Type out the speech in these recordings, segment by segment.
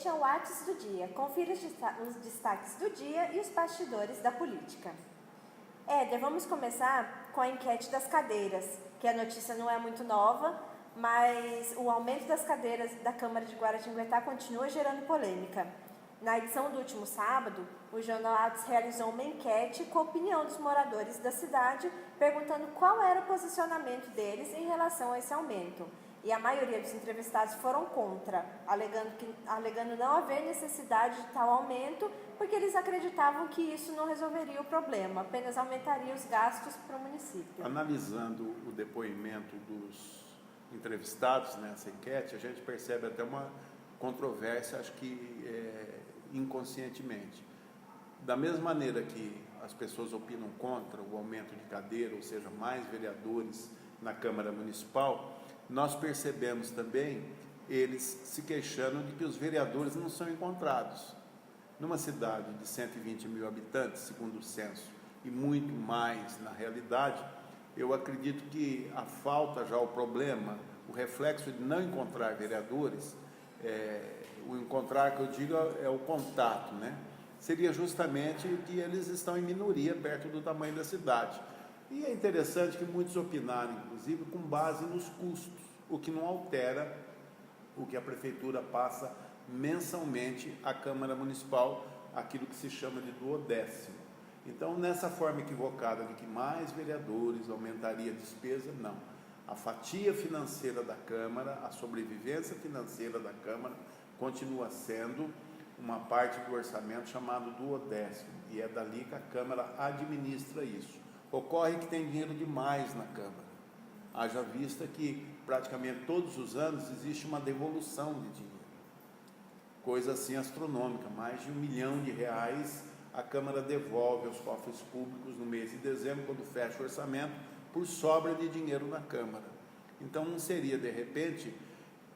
Este é o Whats do Dia. Confira os destaques do dia e os bastidores da política. Éder, vamos começar com a enquete das cadeiras, que a notícia não é muito nova, mas o aumento das cadeiras da Câmara de Guaratinguetá continua gerando polêmica. Na edição do último sábado, o Jornal Whats realizou uma enquete com a opinião dos moradores da cidade, perguntando qual era o posicionamento deles em relação a esse aumento. E a maioria dos entrevistados foram contra, alegando não haver necessidade de tal aumento, porque eles acreditavam que isso não resolveria o problema, apenas aumentaria os gastos para o município. Analisando o depoimento dos entrevistados nessa enquete, a gente percebe até uma controvérsia, acho que inconscientemente. Da mesma maneira que as pessoas opinam contra o aumento de cadeira, ou seja, mais vereadores na Câmara Municipal, nós percebemos também eles se queixando de que os vereadores não são encontrados. Numa cidade de 120 mil habitantes, segundo o censo, e muito mais na realidade, eu acredito que a falta já, o problema, o reflexo de não encontrar vereadores, o encontrar que eu digo é o contato, né? Seria justamente que eles estão em minoria perto do tamanho da cidade. E é interessante que muitos opinaram, inclusive, com base nos custos, o que não altera o que a Prefeitura passa mensalmente à Câmara Municipal, aquilo que se chama de duodécimo. Então, nessa forma equivocada de que mais vereadores aumentaria a despesa, não. A fatia financeira da Câmara, a sobrevivência financeira da Câmara, continua sendo uma parte do orçamento chamado duodécimo, e é dali que a Câmara administra isso. Ocorre que tem dinheiro demais na Câmara, haja vista que praticamente todos os anos existe uma devolução de dinheiro, coisa assim astronômica, mais de R$1 milhão a Câmara devolve aos cofres públicos no mês de dezembro, quando fecha o orçamento, por sobra de dinheiro na Câmara. Então não seria, de repente,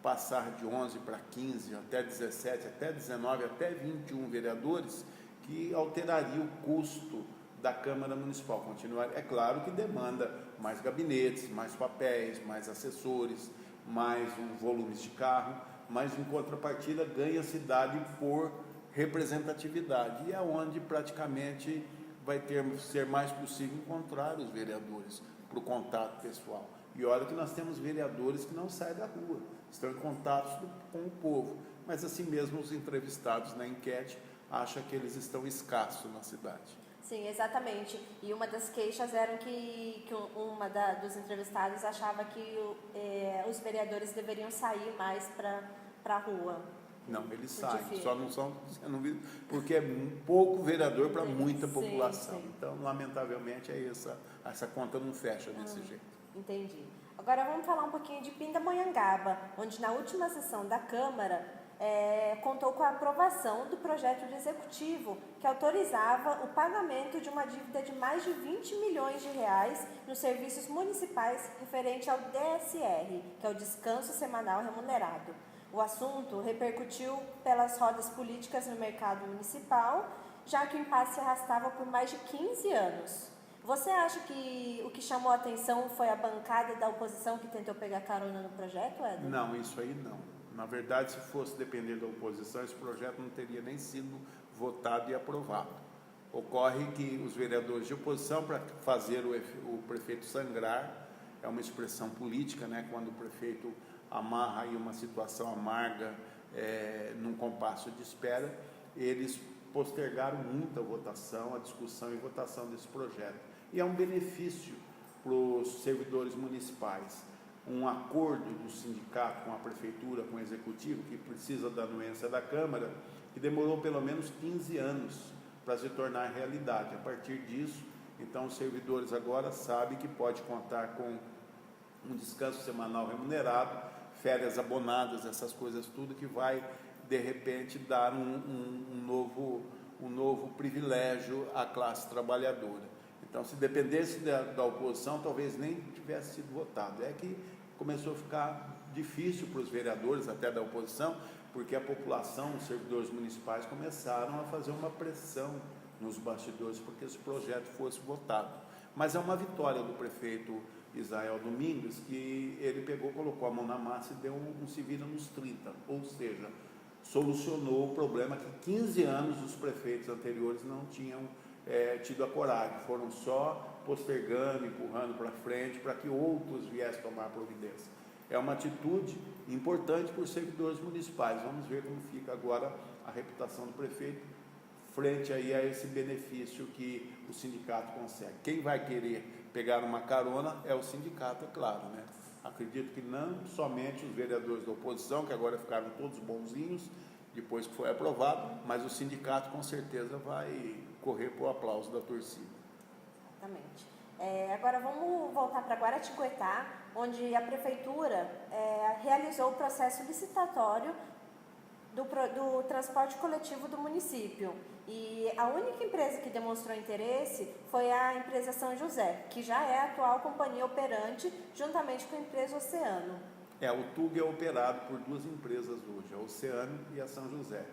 passar de 11 para 15, até 17, até 19, até 21 vereadores, que alteraria o custo da Câmara Municipal. Continuar, é claro que demanda mais gabinetes, mais papéis, mais assessores, mais volumes de carro, mas em contrapartida ganha a cidade por representatividade, e é onde praticamente vai ser mais possível encontrar os vereadores para o contato pessoal. E olha que nós temos vereadores que não saem da rua, estão em contato com o povo, mas assim mesmo os entrevistados na enquete acham que eles estão escassos na cidade. Sim, exatamente. E uma das queixas era que dos entrevistados achava que os vereadores deveriam sair mais para a rua. Não, eles saem, só não são sendo vistos, porque é pouco vereador para muita população. Sim. Então, lamentavelmente, essa conta não fecha desse jeito. Entendi. Agora vamos falar um pouquinho de Pindamonhangaba, onde na última sessão da Câmara contou com a aprovação do projeto de executivo que autorizava o pagamento de uma dívida de mais de R$20 milhões nos serviços municipais referente ao DSR, que é o Descanso Semanal Remunerado. O assunto repercutiu pelas rodas políticas no mercado municipal, já que o impasse se arrastava por mais de 15 anos. Você acha que o que chamou a atenção foi a bancada da oposição que tentou pegar carona no projeto, Éder? Não, isso aí não. Na verdade, se fosse depender da oposição, esse projeto não teria nem sido votado e aprovado. Ocorre que os vereadores de oposição, para fazer o prefeito sangrar, é uma expressão política, né? Quando o prefeito amarra aí uma situação amarga num compasso de espera, eles postergaram muito a votação, a discussão e votação desse projeto. E é um benefício para os servidores municipais. Um acordo do sindicato com a prefeitura, com o executivo, que precisa da anuência da Câmara, que demorou pelo menos 15 anos para se tornar realidade. A partir disso, então, os servidores agora sabem que pode contar com um descanso semanal remunerado, férias abonadas, essas coisas tudo, que vai, de repente, dar um novo privilégio à classe trabalhadora. Então, se dependesse da oposição, talvez nem tivesse sido votado. É que começou a ficar difícil para os vereadores, até da oposição, porque a população, os servidores municipais, começaram a fazer uma pressão nos bastidores para que esse projeto fosse votado. Mas é uma vitória do prefeito Israel Domingues, que ele colocou a mão na massa e deu um se vira nos 30, ou seja, solucionou o problema que 15 anos os prefeitos anteriores não tinham tido a coragem, foram só postergando, empurrando para frente para que outros viessem tomar providência. É uma atitude importante para os servidores municipais. Vamos ver como fica agora a reputação do prefeito frente aí a esse benefício que o sindicato consegue. Quem vai querer pegar uma carona é o sindicato, é claro, né? Acredito que não somente os vereadores da oposição, que agora ficaram todos bonzinhos, depois que foi aprovado, mas o sindicato com certeza vai correr para o aplauso da torcida. Exatamente. Agora vamos voltar para Guaratinguetá, onde a prefeitura realizou o processo licitatório do transporte coletivo do município. E a única empresa que demonstrou interesse foi a empresa São José, que já é a atual companhia operante, juntamente com a empresa Oceano. O TUG é operado por duas empresas hoje, a Oceano e a São José.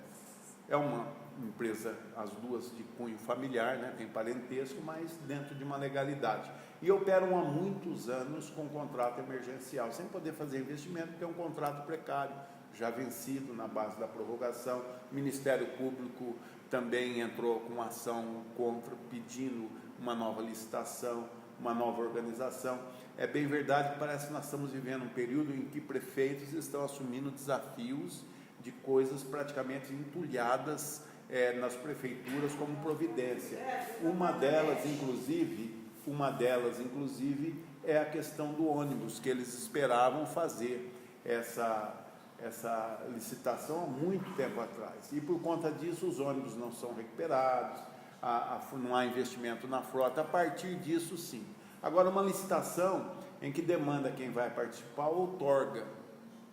É uma empresa, as duas de cunho familiar, né, tem parentesco, mas dentro de uma legalidade. E operam há muitos anos com contrato emergencial, sem poder fazer investimento, porque é um contrato precário, já vencido na base da prorrogação. O Ministério Público também entrou com ação contra, pedindo uma nova licitação, uma nova organização. É bem verdade que parece que nós estamos vivendo um período em que prefeitos estão assumindo desafios de coisas praticamente entulhadas nas prefeituras como providência. Uma delas, inclusive, é a questão do ônibus, que eles esperavam fazer essa licitação há muito tempo atrás. E por conta disso, os ônibus não são recuperados, não há investimento na frota. A partir disso, sim. Agora, uma licitação em que demanda quem vai participar outorga.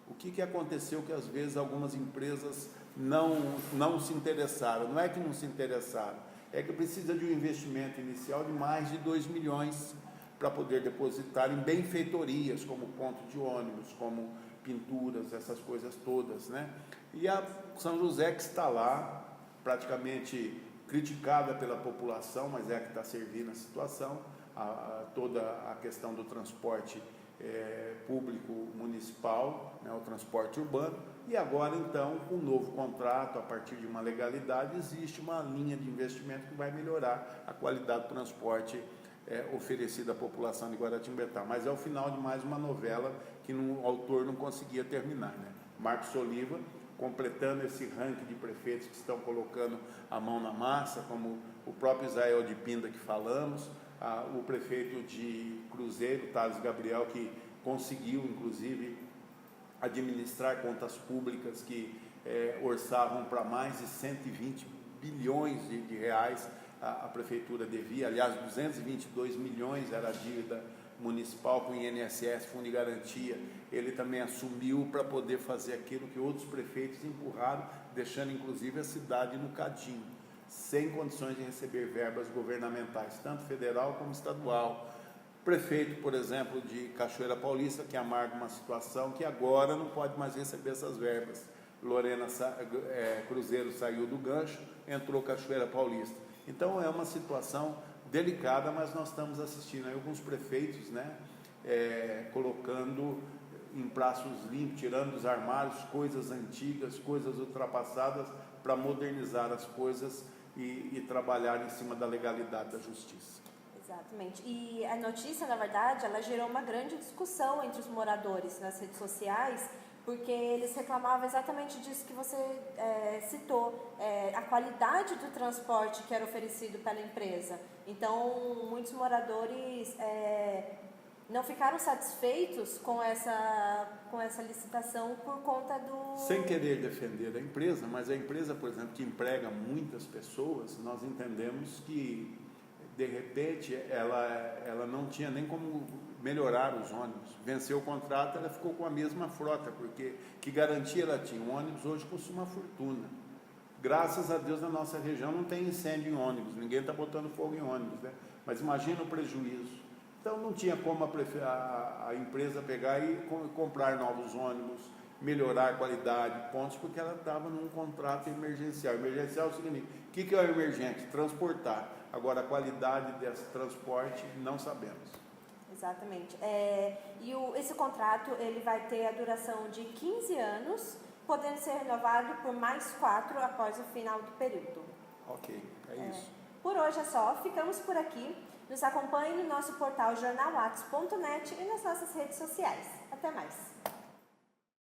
O que aconteceu que às vezes algumas empresas não se interessaram? Não é que não se interessaram, é que precisa de um investimento inicial de mais de 2 milhões para poder depositar em benfeitorias, como ponto de ônibus, como pinturas, essas coisas todas, né? E a São José, que está lá, praticamente criticada pela população, mas é a que está servindo a situação, toda a questão do transporte público municipal, né, o transporte urbano, e agora então, com um novo contrato, a partir de uma legalidade, existe uma linha de investimento que vai melhorar a qualidade do transporte oferecido à população de Guaratinguetá. Mas é o final de mais uma novela que o autor não conseguia terminar, né? Marcos Oliva, completando esse ranking de prefeitos que estão colocando a mão na massa, como o próprio Israel de Pinda que falamos, o prefeito de Cruzeiro, Thales Gabriel, que conseguiu, inclusive, administrar contas públicas que orçavam para mais de 120 bilhões de reais a prefeitura devia. Aliás, 222 milhões era a dívida municipal com INSS, Fundo de Garantia. Ele também assumiu para poder fazer aquilo que outros prefeitos empurraram, deixando inclusive a cidade no cadinho, sem condições de receber verbas governamentais, tanto federal como estadual. Prefeito, por exemplo, de Cachoeira Paulista, que amarga uma situação que agora não pode mais receber essas verbas. Lorena Cruzeiro saiu do gancho, entrou Cachoeira Paulista. Então é uma situação delicada, mas nós estamos assistindo aí alguns prefeitos, né, colocando em praços limpos, tirando dos armários coisas antigas, coisas ultrapassadas, para modernizar as coisas e trabalhar em cima da legalidade da justiça. Exatamente. E a notícia, na verdade, ela gerou uma grande discussão entre os moradores nas redes sociais, porque eles reclamavam exatamente disso que você citou, a qualidade do transporte que era oferecido pela empresa. Então, muitos moradores não ficaram satisfeitos com essa licitação por conta do... Sem querer defender a empresa, mas a empresa, por exemplo, que emprega muitas pessoas, nós entendemos que, de repente, ela não tinha nem como melhorar os ônibus. Venceu o contrato, ela ficou com a mesma frota, porque que garantia ela tinha? O ônibus hoje custa uma fortuna. Graças a Deus, na nossa região não tem incêndio em ônibus, ninguém está botando fogo em ônibus, né? Mas imagina o prejuízo. Então não tinha como a empresa pegar e comprar novos ônibus, melhorar a qualidade, pontos, porque ela estava num contrato emergencial. Emergencial significa, o que é o emergente? Transportar. Agora, a qualidade desse transporte, não sabemos. Exatamente. Esse contrato ele vai ter a duração de 15 anos podendo ser renovado por mais 4 após o final do período. Ok, é isso. Por hoje é só, ficamos por aqui. Nos acompanhe no nosso portal jornalatos.net e nas nossas redes sociais. Até mais!